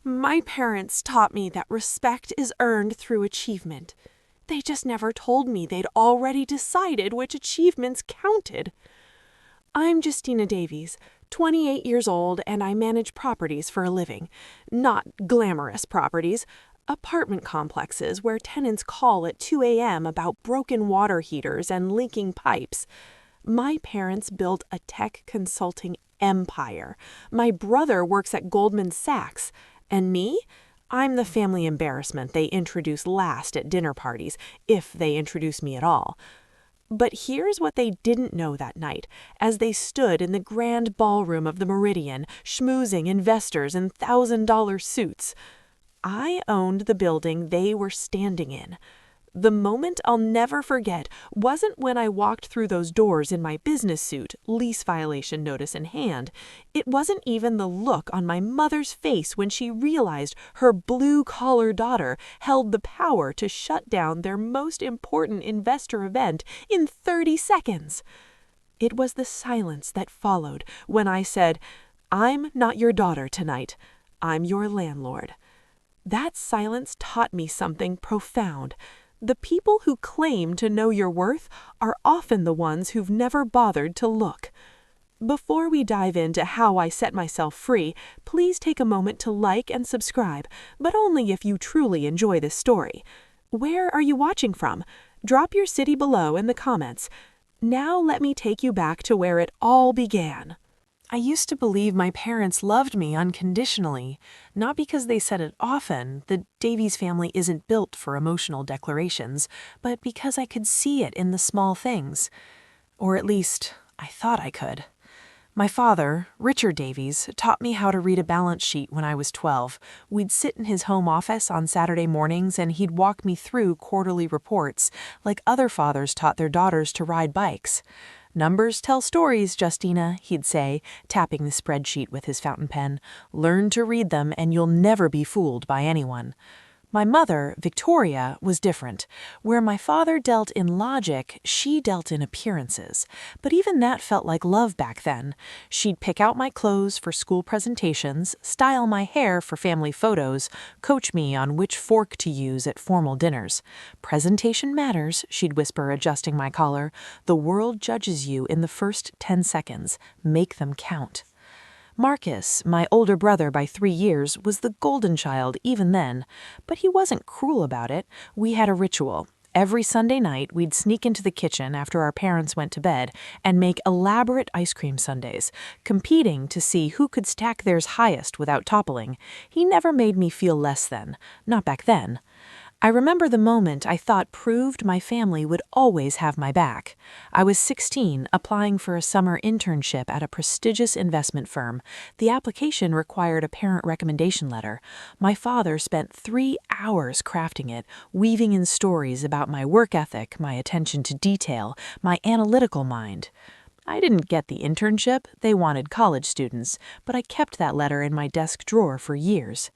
My parents taught me that respect is earned through achievement. They just never told me they'd already decided which achievements counted. I'm Justina Davies, 28 years old, and I manage properties for a living. Not glamorous properties, apartment complexes where tenants call at 2 a.m. about broken water heaters and leaking pipes. My parents built a tech consulting empire. My brother works at Goldman Sachs. And me? I'm the family embarrassment they introduce last at dinner parties, if they introduce me at all. But here's what they didn't know that night, as they stood in the grand ballroom of the Meridian, schmoozing investors in $1,000 suits. I owned the building they were standing in. The moment I'll never forget wasn't when I walked through those doors in my business suit, lease violation notice in hand. It wasn't even the look on my mother's face when she realized her blue-collar daughter held the power to shut down their most important investor event in 30 seconds. It was the silence that followed when I said, "I'm not your daughter tonight. I'm your landlord." That silence taught me something profound. The people who claim to know your worth are often the ones who've never bothered to look. Before we dive into how I set myself free, please take a moment to like and subscribe, but only if you truly enjoy this story. Where are you watching from? Drop your city below in the comments. Now let me take you back to where it all began. I used to believe my parents loved me unconditionally, not because they said it often. The Davies family isn't built for emotional declarations, but because I could see it in the small things. Or at least, I thought I could. My father, Richard Davies, taught me how to read a balance sheet when I was 12. We'd sit in his home office on Saturday mornings and he'd walk me through quarterly reports, like other fathers taught their daughters to ride bikes. "Numbers tell stories, Justina," he'd say, tapping the spreadsheet with his fountain pen. "Learn to read them and you'll never be fooled by anyone." My mother, Victoria, was different. Where my father dealt in logic, she dealt in appearances. But even that felt like love back then. She'd pick out my clothes for school presentations, style my hair for family photos, coach me on which fork to use at formal dinners. "Presentation matters," she'd whisper, adjusting my collar. "The world judges you in the first 10 seconds. Make them count." Marcus, my older brother by 3 years, was the golden child even then. But he wasn't cruel about it. We had a ritual. Every Sunday night, we'd sneak into the kitchen after our parents went to bed and make elaborate ice cream sundaes, competing to see who could stack theirs highest without toppling. He never made me feel less than. Not back then. I remember the moment I thought proved my family would always have my back. I was 16, applying for a summer internship at a prestigious investment firm. The application required a parent recommendation letter. My father spent 3 hours crafting it, weaving in stories about my work ethic, my attention to detail, my analytical mind. I didn't get the internship. They wanted college students, but I kept that letter in my desk drawer for years.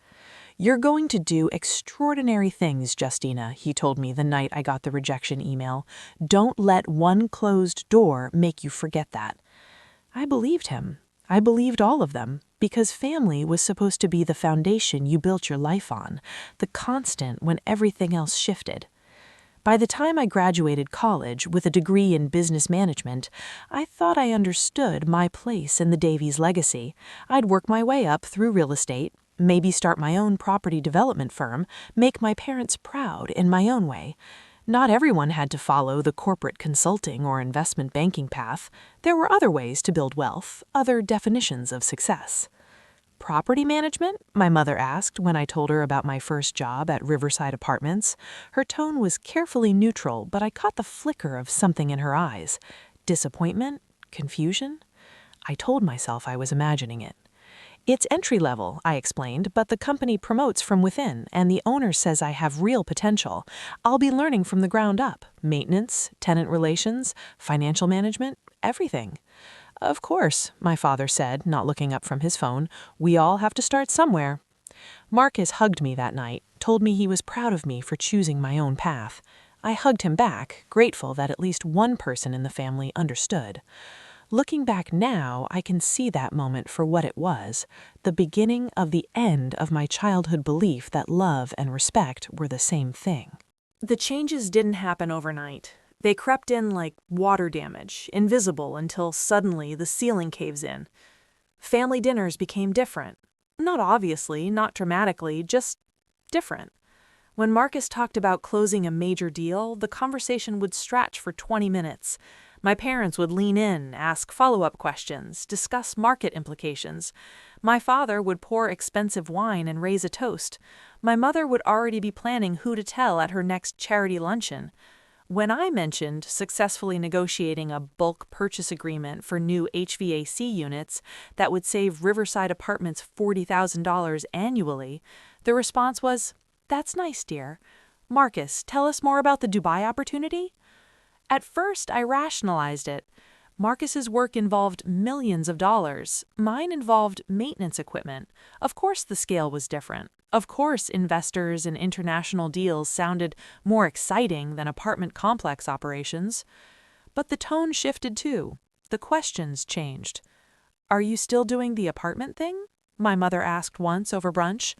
"You're going to do extraordinary things, Justina," he told me the night I got the rejection email. "Don't let one closed door make you forget that." I believed him. I believed all of them, because family was supposed to be the foundation you built your life on, the constant when everything else shifted. By the time I graduated college with a degree in business management, I thought I understood my place in the Davies legacy. I'd work my way up through real estate, maybe start my own property development firm, make my parents proud in my own way. Not everyone had to follow the corporate consulting or investment banking path. There were other ways to build wealth, other definitions of success. "Property management?" my mother asked when I told her about my first job at Riverside Apartments. Her tone was carefully neutral, but I caught the flicker of something in her eyes. Disappointment? Confusion? I told myself I was imagining it. "It's entry-level," I explained, "but the company promotes from within, and the owner says I have real potential. I'll be learning from the ground up. Maintenance, tenant relations, financial management, everything." "Of course," my father said, not looking up from his phone. "We all have to start somewhere." Marcus hugged me that night, told me he was proud of me for choosing my own path. I hugged him back, grateful that at least one person in the family understood. Looking back now, I can see that moment for what it was, the beginning of the end of my childhood belief that love and respect were the same thing. The changes didn't happen overnight. They crept in like water damage, invisible until suddenly the ceiling caves in. Family dinners became different. Not obviously, not dramatically, just different. When Marcus talked about closing a major deal, the conversation would stretch for 20 minutes. My parents would lean in, ask follow-up questions, discuss market implications. My father would pour expensive wine and raise a toast. My mother would already be planning who to tell at her next charity luncheon. When I mentioned successfully negotiating a bulk purchase agreement for new HVAC units that would save Riverside Apartments $40,000 annually, the response was, "That's nice, dear. Marcus, tell us more about the Dubai opportunity?" At first, I rationalized it. Marcus's work involved millions of dollars. Mine involved maintenance equipment. Of course the scale was different. Of course investors and international deals sounded more exciting than apartment complex operations. But the tone shifted too. The questions changed. "Are you still doing the apartment thing?" my mother asked once over brunch.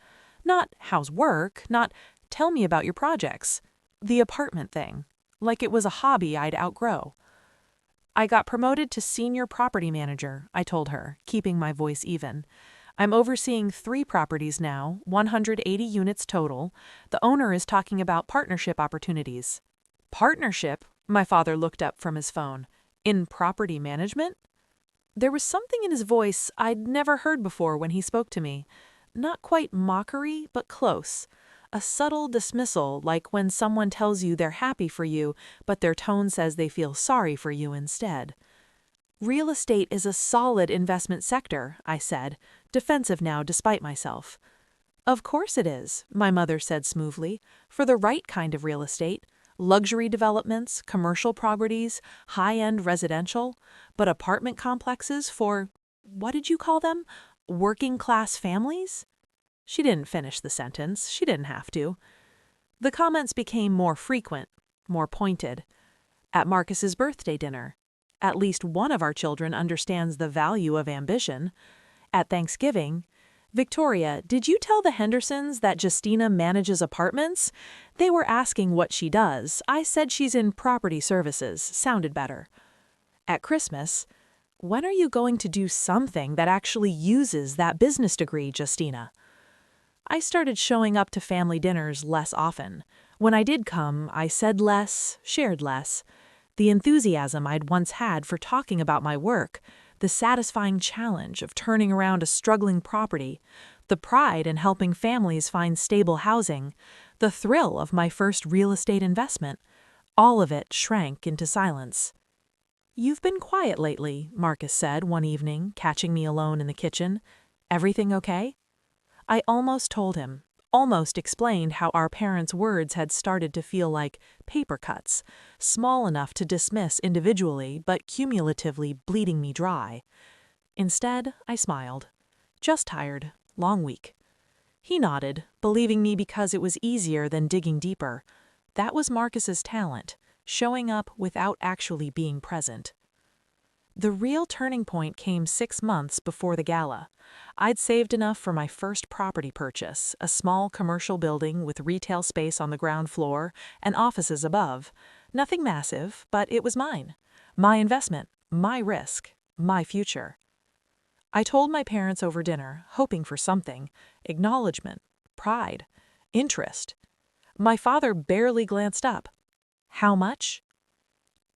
Not "how's work?" Not "tell me about your projects." The apartment thing. Like it was a hobby I'd outgrow. "I got promoted to senior property manager," I told her, keeping my voice even. "I'm overseeing 3 properties now, 180 units total. The owner is talking about partnership opportunities." "Partnership?" My father looked up from his phone. "In property management?" There was something in his voice I'd never heard before when he spoke to me. Not quite mockery, but close. A subtle dismissal, like when someone tells you they're happy for you, but their tone says they feel sorry for you instead. "Real estate is a solid investment sector," I said, defensive now despite myself. "Of course it is," my mother said smoothly, "for the right kind of real estate. Luxury developments, commercial properties, high-end residential, but apartment complexes for, what did you call them? Working-class families?" She didn't finish the sentence. She didn't have to. The comments became more frequent, more pointed. At Marcus's birthday dinner. At least one of our children understands the value of ambition. At Thanksgiving. "Victoria, did you tell the Hendersons that Justina manages apartments?" They were asking what she does. I said she's in property services. Sounded better. At Christmas. "When are you going to do something that actually uses that business degree, Justina?" I started showing up to family dinners less often. When I did come, I said less, shared less. The enthusiasm I'd once had for talking about my work, the satisfying challenge of turning around a struggling property, the pride in helping families find stable housing, the thrill of my first real estate investment, all of it shrank into silence. "You've been quiet lately," Marcus said one evening, catching me alone in the kitchen. "Everything okay?" I almost told him, almost explained how our parents' words had started to feel like paper cuts, small enough to dismiss individually but cumulatively bleeding me dry. Instead, I smiled. "Just tired. Long week." He nodded, believing me because it was easier than digging deeper. That was Marcus's talent, showing up without actually being present. The real turning point came 6 months before the gala. I'd saved enough for my first property purchase, a small commercial building with retail space on the ground floor and offices above. Nothing massive, but it was mine. My investment, my risk, my future. I told my parents over dinner, hoping for something: acknowledgement, pride, interest. My father barely glanced up. "How much?"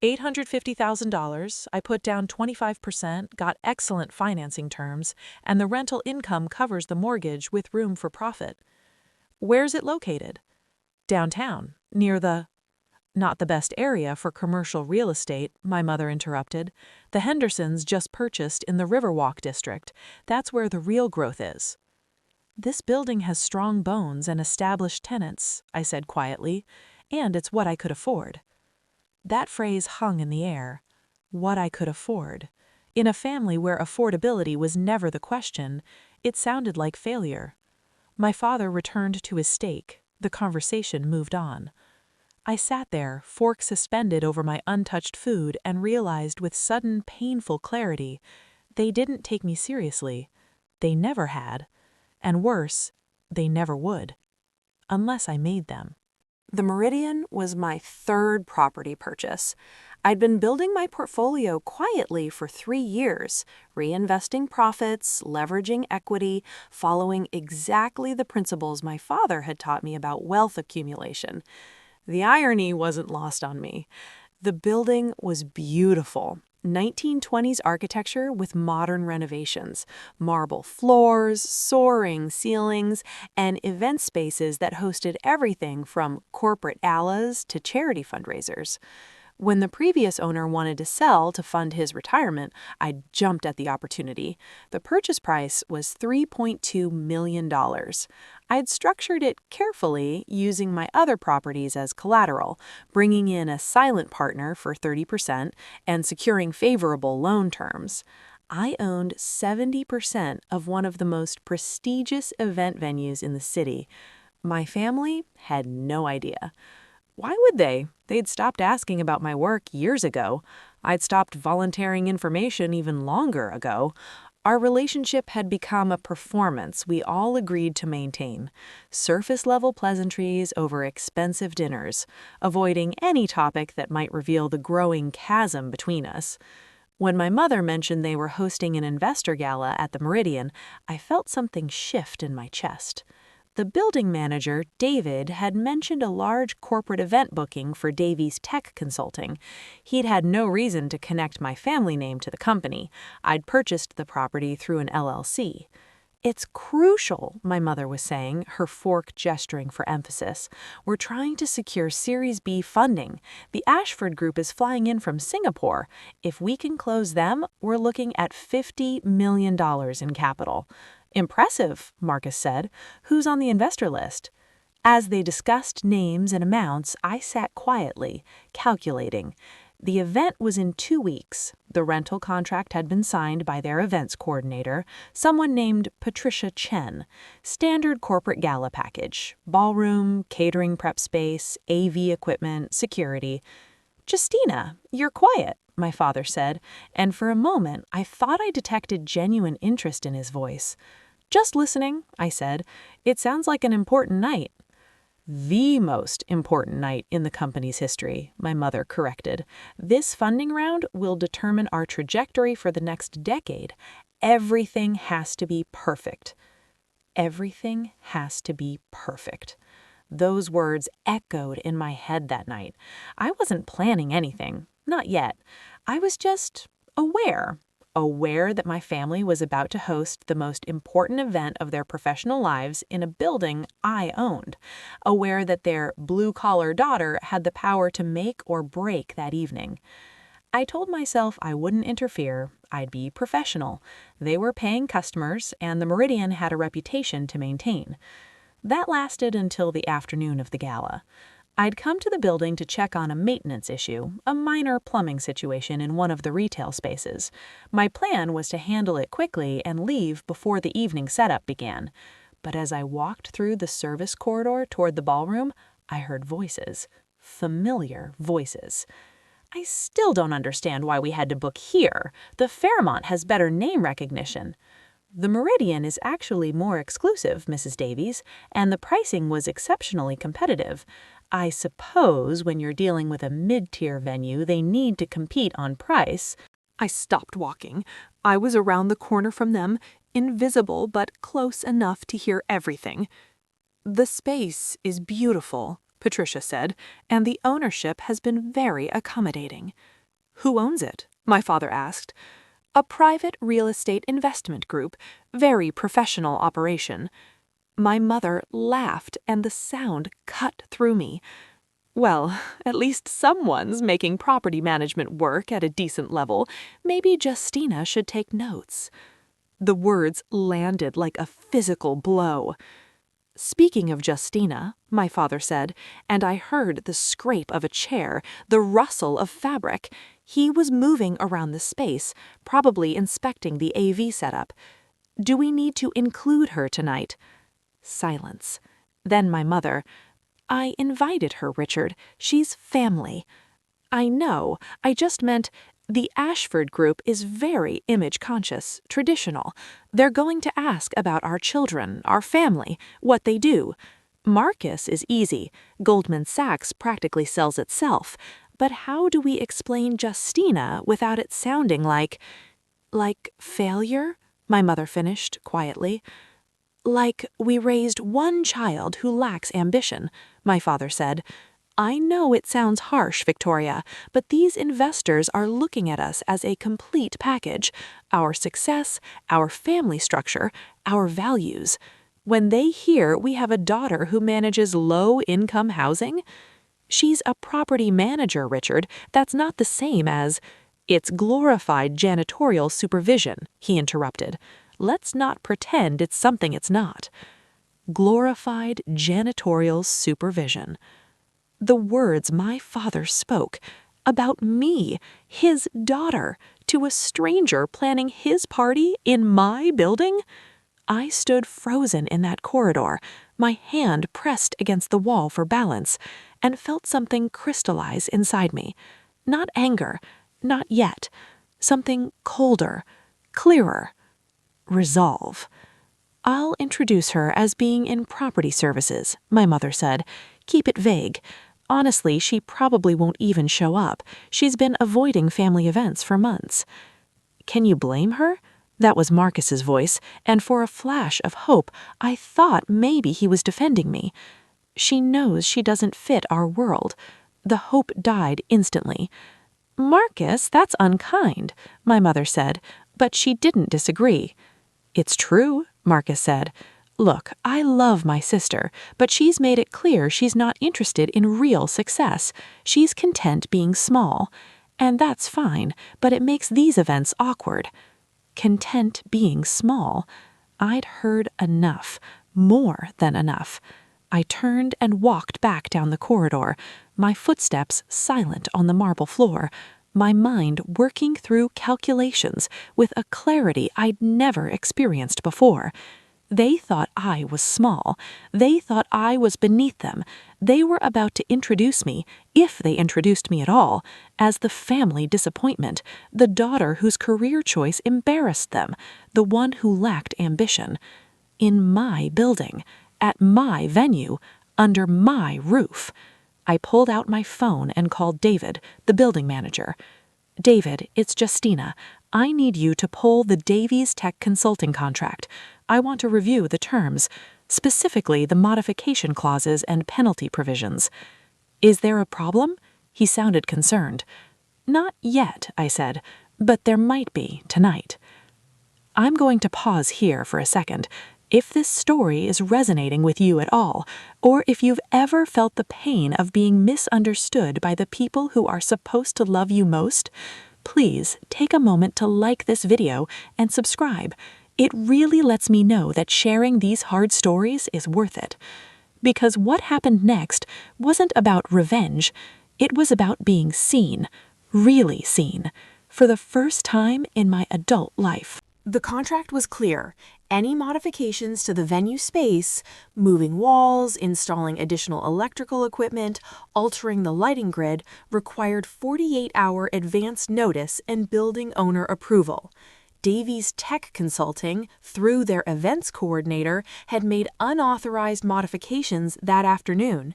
$850,000, I put down 25%, got excellent financing terms, and the rental income covers the mortgage with room for profit. "Where's it located?" "Downtown, near the—" "Not the best area for commercial real estate," my mother interrupted. "The Hendersons just purchased in the Riverwalk district. That's where the real growth is." "This building has strong bones and established tenants," I said quietly, "and it's what I could afford." That phrase hung in the air. What I could afford. In a family where affordability was never the question, it sounded like failure. My father returned to his steak. The conversation moved on. I sat there, fork suspended over my untouched food, and realized with sudden, painful clarity, they didn't take me seriously. They never had. And worse, they never would. Unless I made them. The Meridian was my third property purchase. I'd been building my portfolio quietly for 3 years, reinvesting profits, leveraging equity, following exactly the principles my father had taught me about wealth accumulation. The irony wasn't lost on me. The building was beautiful. 1920s architecture with modern renovations, marble floors, soaring ceilings, and event spaces that hosted everything from corporate galas to charity fundraisers. When the previous owner wanted to sell to fund his retirement, I jumped at the opportunity. The purchase price was $3.2 million. I'd structured it carefully, using my other properties as collateral, bringing in a silent partner for 30% and securing favorable loan terms. I owned 70% of one of the most prestigious event venues in the city. My family had no idea. Why would they? They'd stopped asking about my work years ago. I'd stopped volunteering information even longer ago. Our relationship had become a performance we all agreed to maintain. Surface-level pleasantries over expensive dinners, avoiding any topic that might reveal the growing chasm between us. When my mother mentioned they were hosting an investor gala at the Meridian, I felt something shift in my chest. The building manager, David, had mentioned a large corporate event booking for Davies Tech Consulting. He'd had no reason to connect my family name to the company. I'd purchased the property through an LLC. It's crucial, my mother was saying, her fork gesturing for emphasis. We're trying to secure Series B funding. The Ashford Group is flying in from Singapore. If we can close them, we're looking at $50 million in capital. Impressive, Marcus said. Who's on the investor list? As they discussed names and amounts, I sat quietly, calculating. The event was in 2 weeks. The rental contract had been signed by their events coordinator, someone named Patricia Chen. Standard corporate gala package: ballroom, catering prep space, AV equipment, security. "Justina, you're quiet," my father said, and for a moment I thought I detected genuine interest in his voice. "Just listening," I said. "It sounds like an important night." "The most important night in the company's history," my mother corrected. "This funding round will determine our trajectory for the next decade. Everything has to be perfect." Everything has to be perfect. Those words echoed in my head that night. I wasn't planning anything, not yet. I was just aware that my family was about to host the most important event of their professional lives in a building I owned, aware that their blue-collar daughter had the power to make or break that evening. I told myself I wouldn't interfere. I'd be professional. They were paying customers, and the Meridian had a reputation to maintain. That lasted until the afternoon of the gala. I'd come to the building to check on a maintenance issue, a minor plumbing situation in one of the retail spaces. My plan was to handle it quickly and leave before the evening setup began. But as I walked through the service corridor toward the ballroom, I heard voices. Familiar voices. "I still don't understand why we had to book here. The Fairmont has better name recognition." "The Meridian is actually more exclusive, Mrs. Davies, and the pricing was exceptionally competitive. I suppose when you're dealing with a mid-tier venue, they need to compete on price." I stopped walking. I was around the corner from them, invisible but close enough to hear everything. "The space is beautiful," Patricia said, "and the ownership has been very accommodating." "Who owns it?" my father asked. "A private real estate investment group, very professional operation." My mother laughed, and the sound cut through me. "Well, at least someone's making property management work at a decent level. Maybe Justina should take notes." The words landed like a physical blow. "Speaking of Justina," my father said, and I heard the scrape of a chair, the rustle of fabric. He was moving around the space, probably inspecting the AV setup. "Do we need to include her tonight?" Silence. Then my mother, I invited her, Richard. She's family. I know. I just meant the Ashford group is very image-conscious, traditional. They're going to ask about our children, our family, what they do. Marcus is easy. Goldman Sachs practically sells itself. But how do we explain Justina without it sounding like failure? My mother finished quietly. Like we raised one child who lacks ambition, my father said. I know it sounds harsh, Victoria, but these investors are looking at us as a complete package. Our success, our family structure, our values. When they hear we have a daughter who manages low-income housing, she's a property manager, Richard. That's not the same as... It's glorified janitorial supervision, he interrupted. Let's not pretend it's something it's not. Glorified janitorial supervision. The words my father spoke about me, his daughter, to a stranger planning his party in my building? I stood frozen in that corridor, my hand pressed against the wall for balance, and felt something crystallize inside me. Not anger, not yet. Something colder, clearer. Resolve. I'll introduce her as being in property services, my mother said. Keep it vague. Honestly, she probably won't even show up. She's been avoiding family events for months. Can you blame her? That was Marcus's voice, and for a flash of hope, I thought maybe he was defending me. She knows she doesn't fit our world. The hope died instantly. Marcus, that's unkind, my mother said, but she didn't disagree. It's true, Marcus said. Look, I love my sister, but she's made it clear she's not interested in real success. She's content being small. And that's fine, but it makes these events awkward. Content being small. I'd heard enough, more than enough. I turned and walked back down the corridor, my footsteps silent on the marble floor, my mind working through calculations with a clarity I'd never experienced before. They thought I was small. They thought I was beneath them. They were about to introduce me, if they introduced me at all, as the family disappointment, the daughter whose career choice embarrassed them, the one who lacked ambition. In my building, at my venue, under my roof. I pulled out my phone and called David, the building manager. David, it's Justina. I need you to pull the Davies Tech consulting contract. I want to review the terms, specifically the modification clauses and penalty provisions. Is there a problem? He sounded concerned. Not yet, I said, but there might be tonight. I'm going to pause here for a second. If this story is resonating with you at all, or if you've ever felt the pain of being misunderstood by the people who are supposed to love you most, please take a moment to like this video and subscribe. It really lets me know that sharing these hard stories is worth it. Because what happened next wasn't about revenge. It was about being seen, really seen, for the first time in my adult life. The contract was clear. Any modifications to the venue space, moving walls, installing additional electrical equipment, altering the lighting grid, required 48-hour advance notice and building owner approval. Davies Tech Consulting, through their events coordinator, had made unauthorized modifications that afternoon,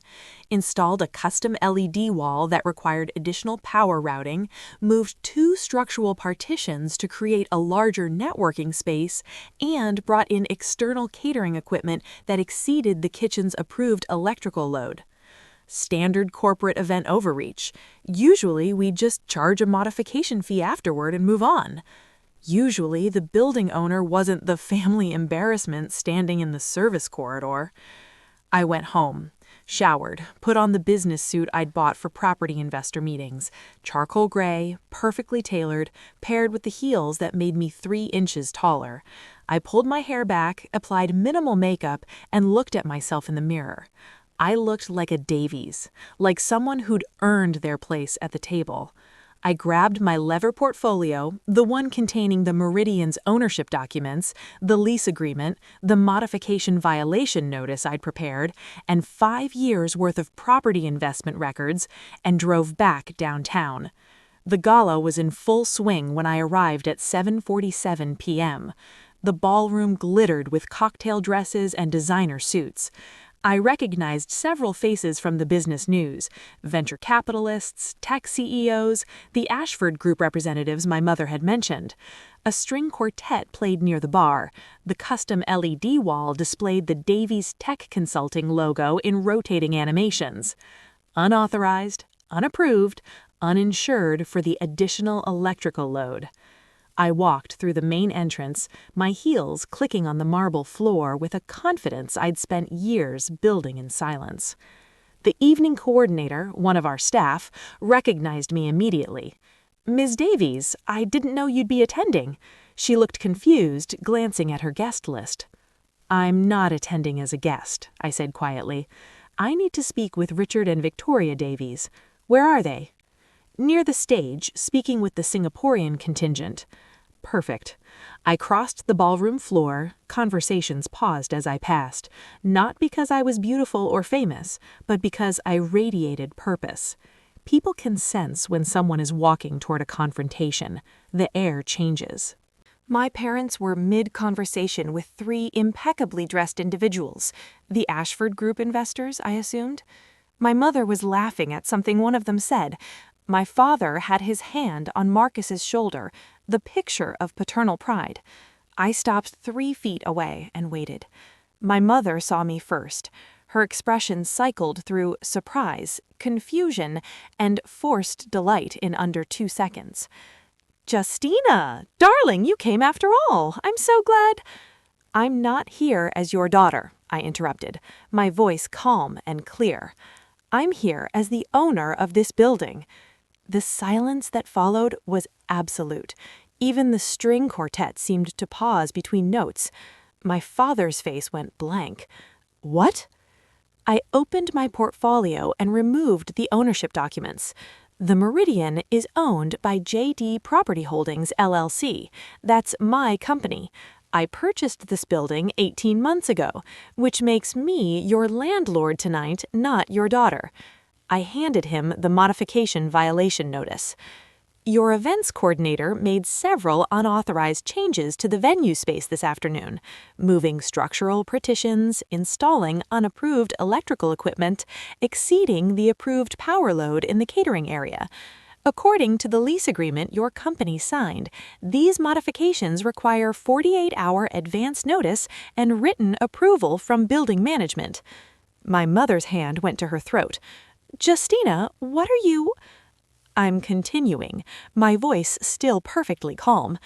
installed a custom LED wall that required additional power routing, moved 2 structural partitions to create a larger networking space, and brought in external catering equipment that exceeded the kitchen's approved electrical load. Standard corporate event overreach. Usually, we just charge a modification fee afterward and move on. Usually, the building owner wasn't the family embarrassment standing in the service corridor. I went home, showered, put on the business suit I'd bought for property investor meetings, charcoal gray, perfectly tailored, paired with the heels that made me 3 inches taller. I pulled my hair back, applied minimal makeup, and looked at myself in the mirror. I looked like a Davies, like someone who'd earned their place at the table. I grabbed my lever portfolio, the one containing the Meridian's ownership documents, the lease agreement, the modification violation notice I'd prepared, and 5 years' worth of property investment records, and drove back downtown. The gala was in full swing when I arrived at 7:47 p.m. The ballroom glittered with cocktail dresses and designer suits. I recognized several faces from the business news: venture capitalists, tech CEOs, the Ashford Group representatives my mother had mentioned. A string quartet played near the bar. The custom LED wall displayed the Davies Tech Consulting logo in rotating animations. Unauthorized, unapproved, uninsured for the additional electrical load. I walked through the main entrance, my heels clicking on the marble floor with a confidence I'd spent years building in silence. The evening coordinator, one of our staff, recognized me immediately. "Ms. Davies, I didn't know you'd be attending." She looked confused, glancing at her guest list. "I'm not attending as a guest," I said quietly. "I need to speak with Richard and Victoria Davies. Where are they?" "Near the stage, speaking with the Singaporean contingent." Perfect. I crossed the ballroom floor. Conversations paused as I passed, not because I was beautiful or famous, but because I radiated purpose. People can sense when someone is walking toward a confrontation. The air changes. My parents were mid-conversation with 3 impeccably dressed individuals, the Ashford Group investors, I assumed. My mother was laughing at something one of them said. My father had his hand on Marcus's shoulder, the picture of paternal pride. I stopped 3 feet away and waited. My mother saw me first. Her expression cycled through surprise, confusion, and forced delight in under 2 seconds. "Justina, darling, you came after all. I'm so glad." "I'm not here as your daughter," I interrupted, my voice calm and clear. "I'm here as the owner of this building." The silence that followed was absolute. Even the string quartet seemed to pause between notes. My father's face went blank. "What?" I opened my portfolio and removed the ownership documents. The Meridian is owned by JD Property Holdings, LLC. That's my company. I purchased this building 18 months ago, which makes me your landlord tonight, not your daughter. I handed him the modification violation notice. "Your events coordinator made several unauthorized changes to the venue space this afternoon, moving structural partitions, installing unapproved electrical equipment, exceeding the approved power load in the catering area. According to the lease agreement your company signed, these modifications require 48-hour advance notice and written approval from building management." My mother's hand went to her throat. "Justina, what are you—" I'm continuing, my voice still perfectly calm.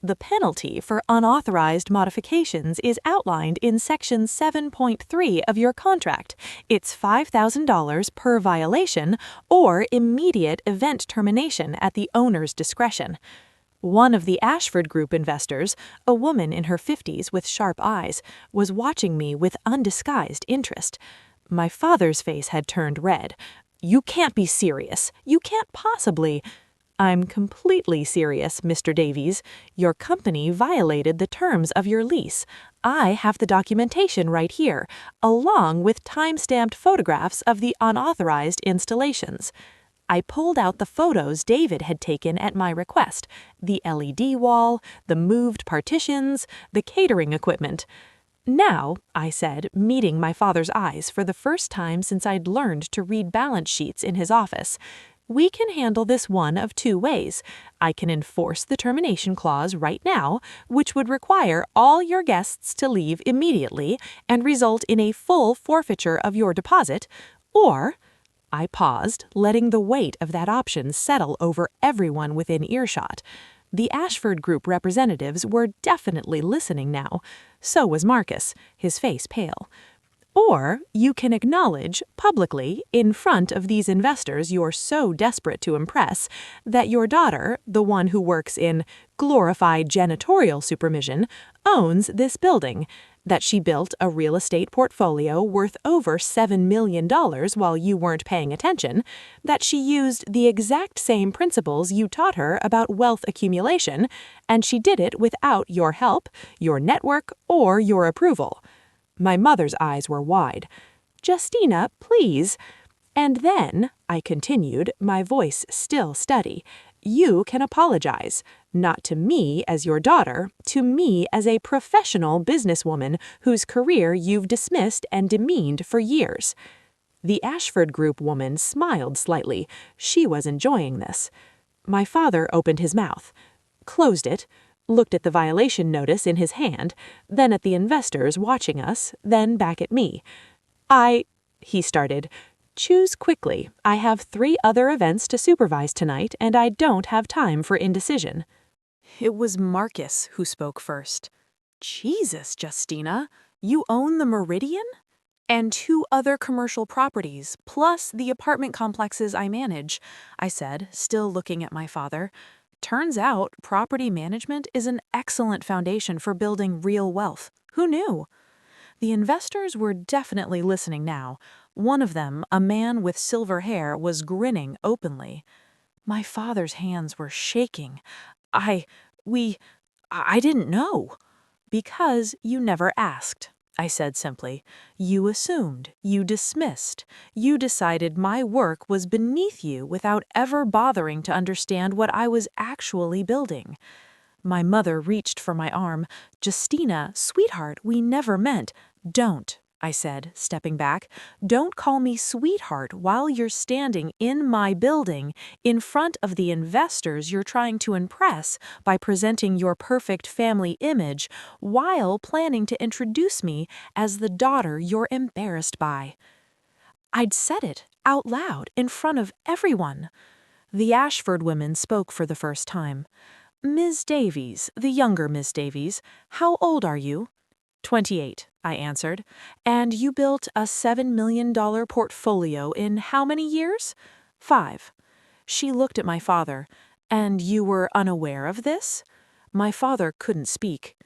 "The penalty for unauthorized modifications is outlined in Section 7.3 of your contract. It's $5,000 per violation or immediate event termination at the owner's discretion." One of the Ashford Group investors, a woman in her 50s with sharp eyes, was watching me with undisguised interest. My father's face had turned red. "You can't be serious. You can't possibly—" "I'm completely serious, Mr. Davies. Your company violated the terms of your lease. I have the documentation right here, along with time-stamped photographs of the unauthorized installations." I pulled out the photos David had taken at my request: the LED wall, the moved partitions, the catering equipment. "Now," I said, meeting my father's eyes for the first time since I'd learned to read balance sheets in his office, "we can handle this one of 2 ways. I can enforce the termination clause right now, which would require all your guests to leave immediately and result in a full forfeiture of your deposit, or—" I paused, letting the weight of that option settle over everyone within earshot. The Ashford Group representatives were definitely listening now. So was Marcus, his face pale. "Or you can acknowledge, publicly, in front of these investors you're so desperate to impress, that your daughter, the one who works in glorified janitorial supervision, owns this building. that she built a real estate portfolio worth over $7 million while you weren't paying attention, that she used the exact same principles you taught her about wealth accumulation, and she did it without your help, your network, or your approval. My mother's eyes were wide. "Justina, please." "And then," I continued, my voice still steady, "you can apologize, not to me as your daughter, to me as a professional businesswoman whose career you've dismissed and demeaned for years." The Ashford Group woman smiled slightly. She was enjoying this. My father opened his mouth, closed it, looked at the violation notice in his hand, then at the investors watching us, then back at me. He started. "Choose quickly. I have 3 other events to supervise tonight, and I don't have time for indecision." It was Marcus who spoke first. "Jesus, Justina, you own the Meridian? And 2 other commercial properties, plus the apartment complexes I manage," I said, still looking at my father. "Turns out property management is an excellent foundation for building real wealth. Who knew?" The investors were definitely listening now. One of them, a man with silver hair, was grinning openly. My father's hands were shaking. I didn't know." "Because you never asked," I said simply. "You assumed, you dismissed, you decided my work was beneath you without ever bothering to understand what I was actually building." My mother reached for my arm. "Justina, sweetheart, we never meant—" "Don't," I said, stepping back. "Don't call me sweetheart while you're standing in my building in front of the investors you're trying to impress by presenting your perfect family image while planning to introduce me as the daughter you're embarrassed by." I'd said it out loud in front of everyone. The Ashford women spoke for the first time. "Ms. Davies, the younger Miss Davies, how old are you?" 28, I answered. "And you built a $7 million portfolio in how many years?" 5. She looked at my father. "And you were unaware of this?" My father couldn't speak.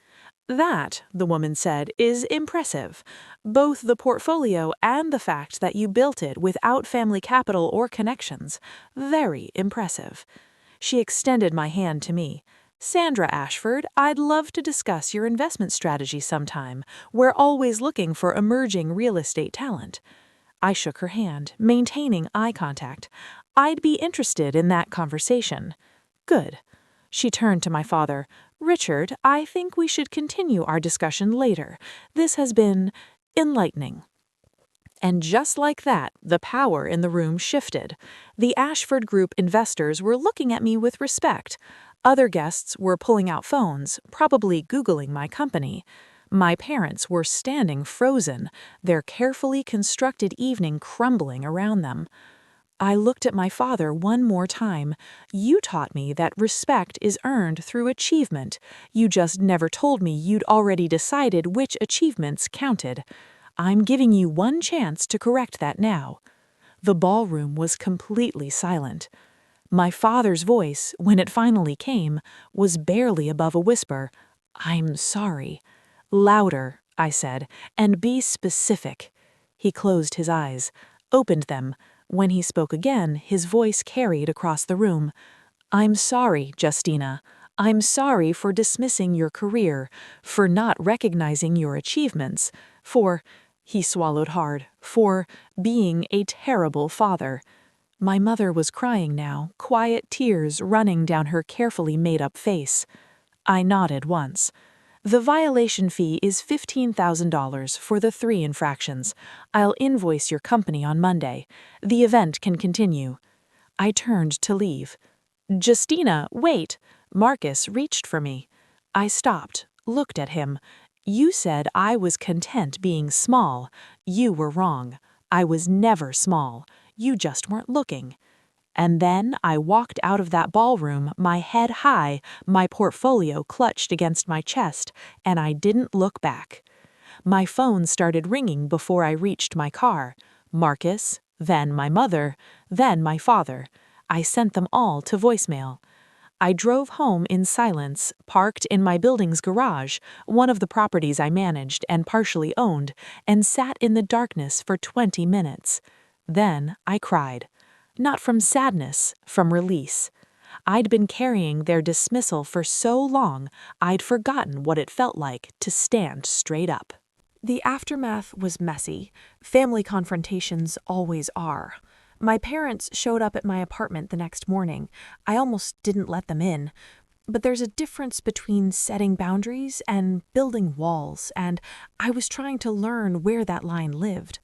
"That," the woman said, "is impressive. Both the portfolio and the fact that you built it without family capital or connections. Very impressive." She extended my hand to me. "Sandra Ashford, I'd love to discuss your investment strategy sometime. We're always looking for emerging real estate talent." I shook her hand, maintaining eye contact. "I'd be interested in that conversation." "Good." She turned to my father. "Richard, I think we should continue our discussion later. This has been enlightening." And just like that, the power in the room shifted. The Ashford Group investors were looking at me with respect. Other guests were pulling out phones, probably Googling my company. My parents were standing frozen, their carefully constructed evening crumbling around them. I looked at my father one more time. "You taught me that respect is earned through achievement. You just never told me you'd already decided which achievements counted. I'm giving you one chance to correct that now." The ballroom was completely silent. My father's voice, when it finally came, was barely above a whisper. "I'm sorry." "Louder," I said, "and be specific." He closed his eyes, opened them. When he spoke again, his voice carried across the room. "I'm sorry, Justina. I'm sorry for dismissing your career, for not recognizing your achievements, for—" he swallowed hard, "for being a terrible father." My mother was crying now, quiet tears running down her carefully made-up face. I nodded once. "The violation fee is $15,000 for the 3 infractions. I'll invoice your company on Monday. The event can continue." I turned to leave. "Justina, wait!" Marcus reached for me. I stopped, looked at him. "You said I was content being small. You were wrong. I was never small. You just weren't looking." And then I walked out of that ballroom, my head high, my portfolio clutched against my chest, and I didn't look back. My phone started ringing before I reached my car. Marcus, then my mother, then my father. I sent them all to voicemail. I drove home in silence, parked in my building's garage, one of the properties I managed and partially owned, and sat in the darkness for 20 minutes. Then I cried. Not from sadness, from release. I'd been carrying their dismissal for so long, I'd forgotten what it felt like to stand straight up. The aftermath was messy. Family confrontations always are. My parents showed up at my apartment the next morning. I almost didn't let them in. But there's a difference between setting boundaries and building walls, and I was trying to learn where that line lived.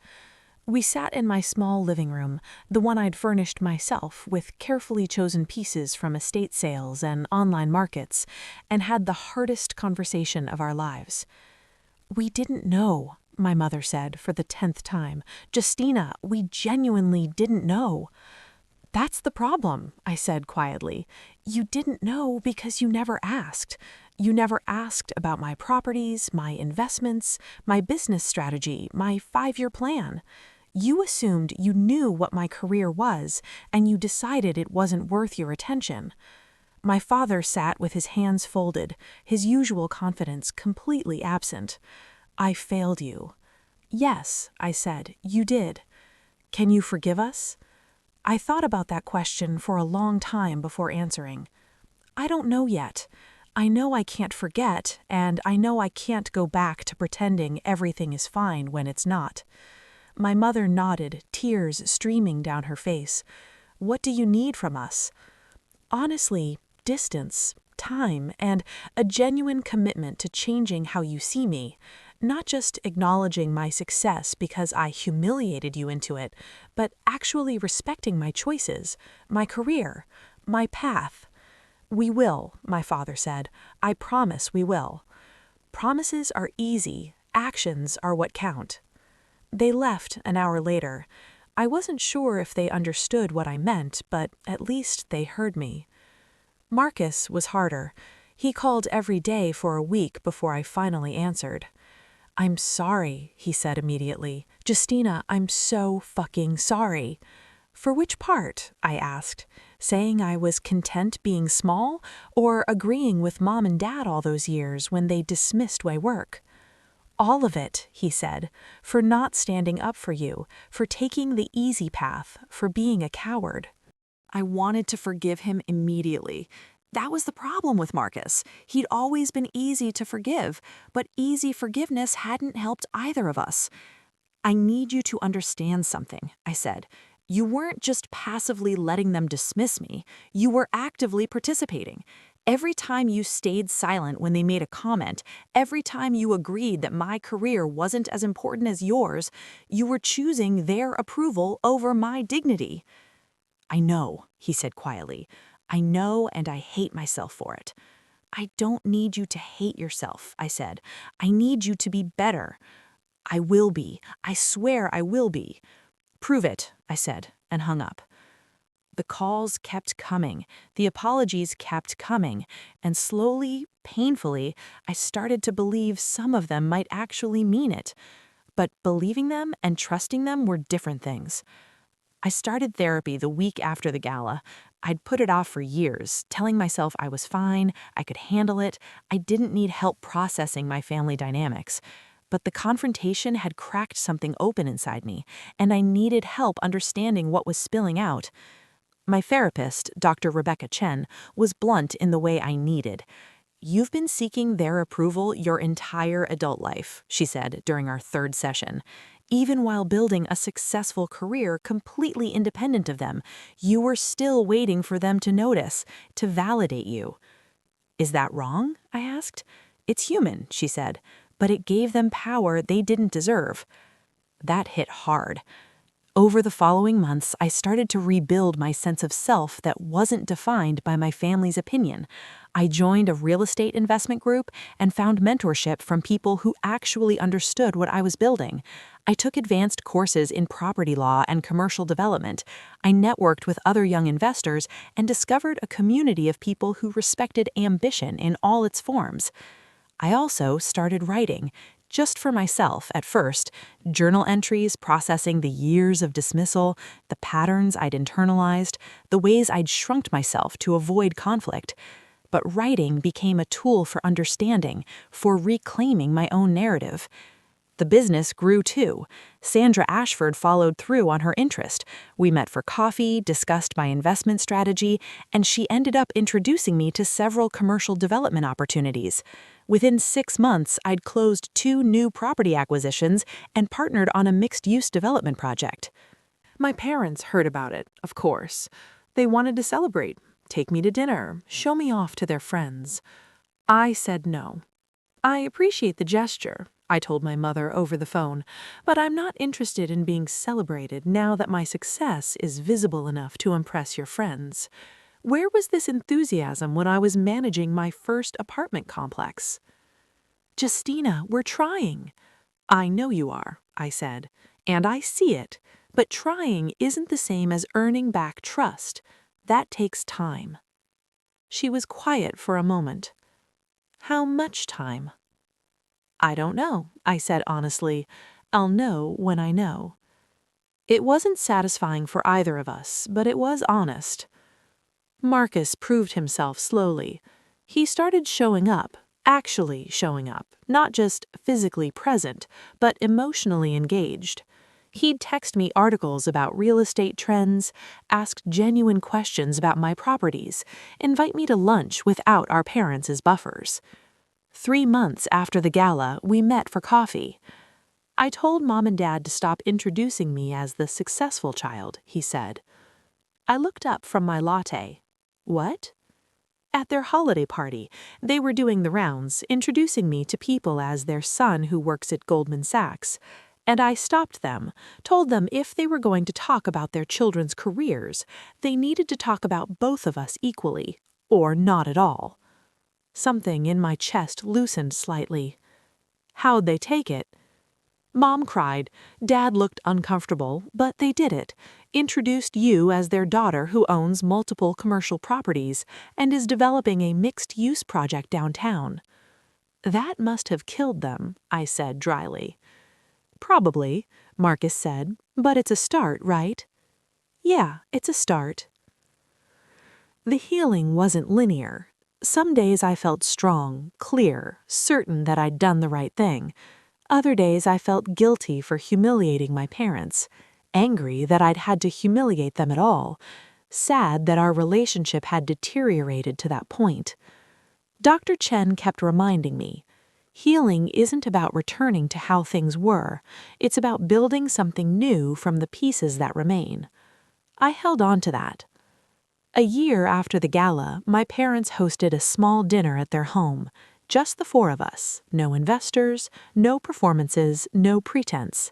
We sat in my small living room, the one I'd furnished myself with carefully chosen pieces from estate sales and online markets, and had the hardest conversation of our lives. "We didn't know," my mother said for the 10th time. "Justina, we genuinely didn't know." "That's the problem," I said quietly. "You didn't know because you never asked. You never asked about my properties, my investments, my business strategy, my 5-year plan. You assumed you knew what my career was, and you decided it wasn't worth your attention." My father sat with his hands folded, his usual confidence completely absent. "I failed you." "Yes," I said, "you did. Can you forgive us?" I thought about that question for a long time before answering. "I don't know yet. I know I can't forget, and I know I can't go back to pretending everything is fine when it's not." My mother nodded, tears streaming down her face. "What do you need from us?" "Honestly, distance, time, and a genuine commitment to changing how you see me. Not just acknowledging my success because I humiliated you into it, but actually respecting my choices, my career, my path." "We will," my father said. "I promise we will." Promises are easy, actions are what count. They left an hour later. I wasn't sure if they understood what I meant, but at least they heard me. Marcus was harder. He called every day for a week before I finally answered. "I'm sorry," he said immediately. "Justina, I'm so fucking sorry." "For which part?" I asked. Saying I was content being small, or agreeing with Mom and Dad all those years when they dismissed my work? "All of it," he said, "for not standing up for you, for taking the easy path, for being a coward." I wanted to forgive him immediately. That was the problem with Marcus. He'd always been easy to forgive, but easy forgiveness hadn't helped either of us. "I need you to understand something," I said. "You weren't just passively letting them dismiss me. You were actively participating. Every time you stayed silent when they made a comment, every time you agreed that my career wasn't as important as yours, you were choosing their approval over my dignity." "I know," he said quietly. "I know, and I hate myself for it." "I don't need you to hate yourself," I said. "I need you to be better." "I will be. I swear I will be." "Prove it," I said, and hung up. The calls kept coming, the apologies kept coming, and slowly, painfully, I started to believe some of them might actually mean it. But believing them and trusting them were different things. I started therapy the week after the gala. I'd put it off for years, telling myself I was fine, I could handle it, I didn't need help processing my family dynamics. But the confrontation had cracked something open inside me, and I needed help understanding what was spilling out. My therapist, Dr. Rebecca Chen, was blunt in the way I needed. "You've been seeking their approval your entire adult life," she said during our 3rd session. "Even while building a successful career completely independent of them, you were still waiting for them to notice, to validate you." "Is that wrong?" I asked. "It's human," she said, "but it gave them power they didn't deserve." That hit hard. Over the following months, I started to rebuild my sense of self that wasn't defined by my family's opinion. I joined a real estate investment group and found mentorship from people who actually understood what I was building. I took advanced courses in property law and commercial development. I networked with other young investors and discovered a community of people who respected ambition in all its forms. I also started writing, Just for myself at first, journal entries processing the years of dismissal, the patterns I'd internalized, the ways I'd shrunk myself to avoid conflict. But writing became a tool for understanding, for reclaiming my own narrative. The business grew too. Sandra Ashford followed through on her interest. We met for coffee, discussed my investment strategy, and she ended up introducing me to several commercial development opportunities. Within 6 months, I'd closed 2 new property acquisitions and partnered on a mixed-use development project. My parents heard about it, of course. They wanted to celebrate, take me to dinner, show me off to their friends. I said no. I appreciate the gesture, I told my mother over the phone, but I'm not interested in being celebrated now that my success is visible enough to impress your friends. Where was this enthusiasm when I was managing my first apartment complex? Justina, we're trying. I know you are, I said, and I see it, but trying isn't the same as earning back trust. That takes time. She was quiet for a moment. How much time? I don't know, I said honestly. I'll know when I know. It wasn't satisfying for either of us, but it was honest. Marcus proved himself slowly. He started showing up, actually showing up, not just physically present, but emotionally engaged. He'd text me articles about real estate trends, ask genuine questions about my properties, invite me to lunch without our parents as buffers. 3 months after the gala, we met for coffee. I told Mom and Dad to stop introducing me as the successful child, he said. I looked up from my latte. What? At their holiday party, they were doing the rounds, introducing me to people as their son who works at Goldman Sachs. And I stopped them, told them if they were going to talk about their children's careers, they needed to talk about both of us equally, or not at all. Something in my chest loosened slightly. How'd they take it? Mom cried. Dad looked uncomfortable, but they did it. Introduced you as their daughter who owns multiple commercial properties and is developing a mixed-use project downtown. That must have killed them, I said dryly. Probably, Marcus said, but it's a start, right? Yeah, it's a start. The healing wasn't linear. Some days I felt strong, clear, certain that I'd done the right thing. Other days I felt guilty for humiliating my parents, angry that I'd had to humiliate them at all, sad that our relationship had deteriorated to that point. Dr. Chen kept reminding me, healing isn't about returning to how things were, it's about building something new from the pieces that remain. I held on to that. A year after the gala, my parents hosted a small dinner at their home, just the 4 of us, no investors, no performances, no pretense.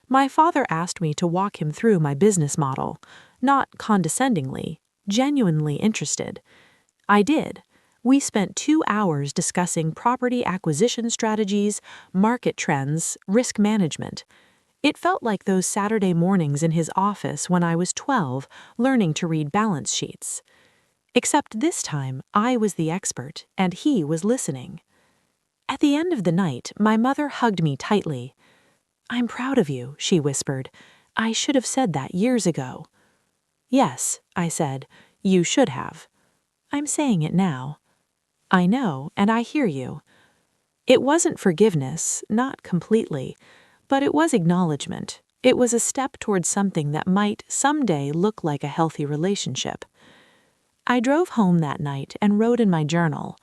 My father asked me to walk him through my business model, not condescendingly, genuinely interested. I did. We spent 2 hours discussing property acquisition strategies, market trends, risk management. It felt like those Saturday mornings in his office when I was 12, learning to read balance sheets. Except this time, I was the expert, and he was listening. At the end of the night, my mother hugged me tightly. "I'm proud of you," she whispered. "I should have said that years ago." "Yes," I said, "you should have." "I'm saying it now." "I know, and I hear you." It wasn't forgiveness, not completely. But it was acknowledgement. It was a step towards something that might someday look like a healthy relationship. I drove home that night and wrote in my journal.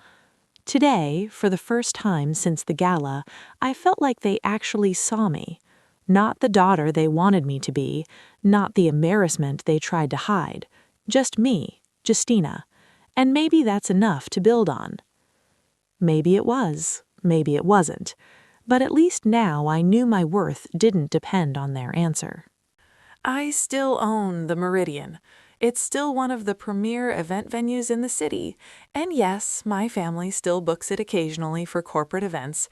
Today, for the first time since the gala, I felt like they actually saw me. Not the daughter they wanted me to be, not the embarrassment they tried to hide. Just me, Justina. And maybe that's enough to build on. Maybe it was, maybe it wasn't. But at least now I knew my worth didn't depend on their answer. I still own the Meridian. It's still one of the premier event venues in the city. And yes, my family still books it occasionally for corporate events.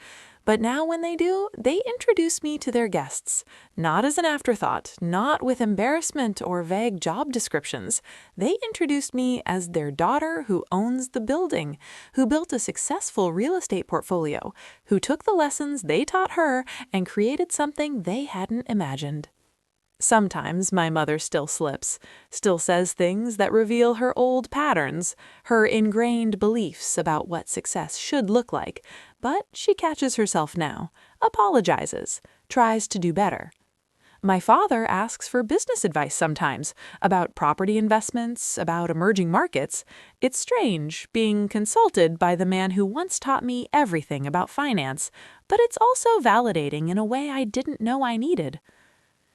But now when they do, they introduce me to their guests, not as an afterthought, not with embarrassment or vague job descriptions. They introduced me as their daughter who owns the building, who built a successful real estate portfolio, who took the lessons they taught her and created something they hadn't imagined. Sometimes my mother still slips, still says things that reveal her old patterns, her ingrained beliefs about what success should look like, but she catches herself now, apologizes, tries to do better. My father asks for business advice sometimes, about property investments, about emerging markets. It's strange being consulted by the man who once taught me everything about finance, but it's also validating in a way I didn't know I needed.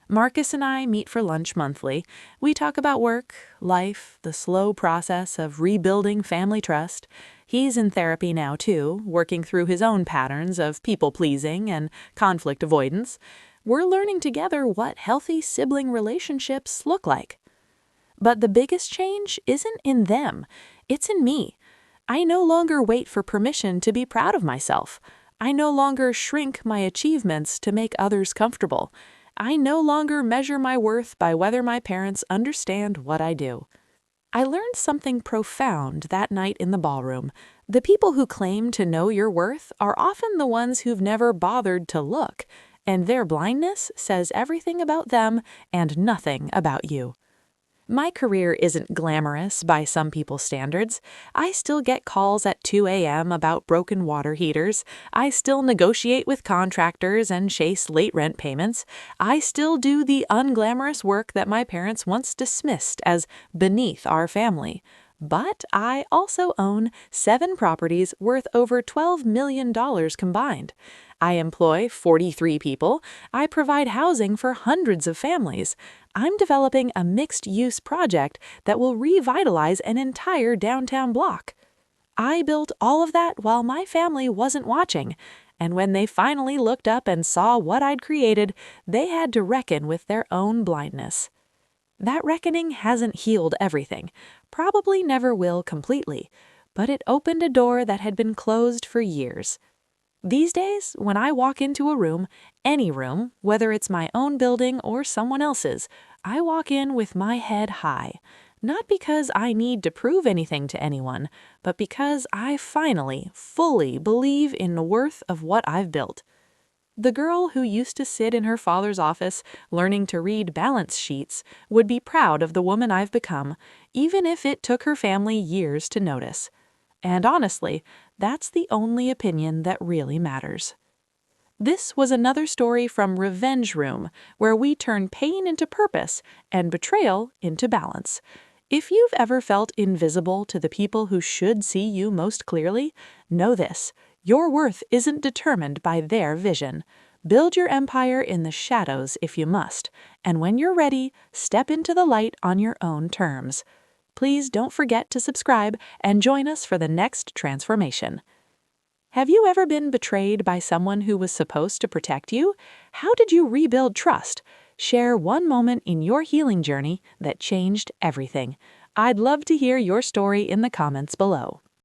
Marcus and I meet for lunch monthly. We talk about work, life, the slow process of rebuilding family trust. He's in therapy now too, working through his own patterns of people-pleasing and conflict avoidance. We're learning together what healthy sibling relationships look like. But the biggest change isn't in them, it's in me. I no longer wait for permission to be proud of myself. I no longer shrink my achievements to make others comfortable. I no longer measure my worth by whether my parents understand what I do. I learned something profound that night in the ballroom. The people who claim to know your worth are often the ones who've never bothered to look, and their blindness says everything about them and nothing about you. My career isn't glamorous by some people's standards. I still get calls at 2 a.m. about broken water heaters. I still negotiate with contractors and chase late rent payments. I still do the unglamorous work that my parents once dismissed as beneath our family. But I also own 7 properties worth over $12 million combined. I employ 43 people. I provide housing for hundreds of families. I'm developing a mixed-use project that will revitalize an entire downtown block. I built all of that while my family wasn't watching, and when they finally looked up and saw what I'd created, they had to reckon with their own blindness. That reckoning hasn't healed everything, probably never will completely, but it opened a door that had been closed for years. These days, when I walk into a room, any room, whether it's my own building or someone else's, I walk in with my head high. Not because I need to prove anything to anyone, but because I finally, fully believe in the worth of what I've built. The girl who used to sit in her father's office learning to read balance sheets would be proud of the woman I've become, even if it took her family years to notice. And honestly, that's the only opinion that really matters. This was another story from Revenge Room, where we turn pain into purpose and betrayal into balance. If you've ever felt invisible to the people who should see you most clearly, know this: your worth isn't determined by their vision. Build your empire in the shadows if you must, and when you're ready, step into the light on your own terms. Please don't forget to subscribe and join us for the next transformation. Have you ever been betrayed by someone who was supposed to protect you? How did you rebuild trust? Share one moment in your healing journey that changed everything. I'd love to hear your story in the comments below.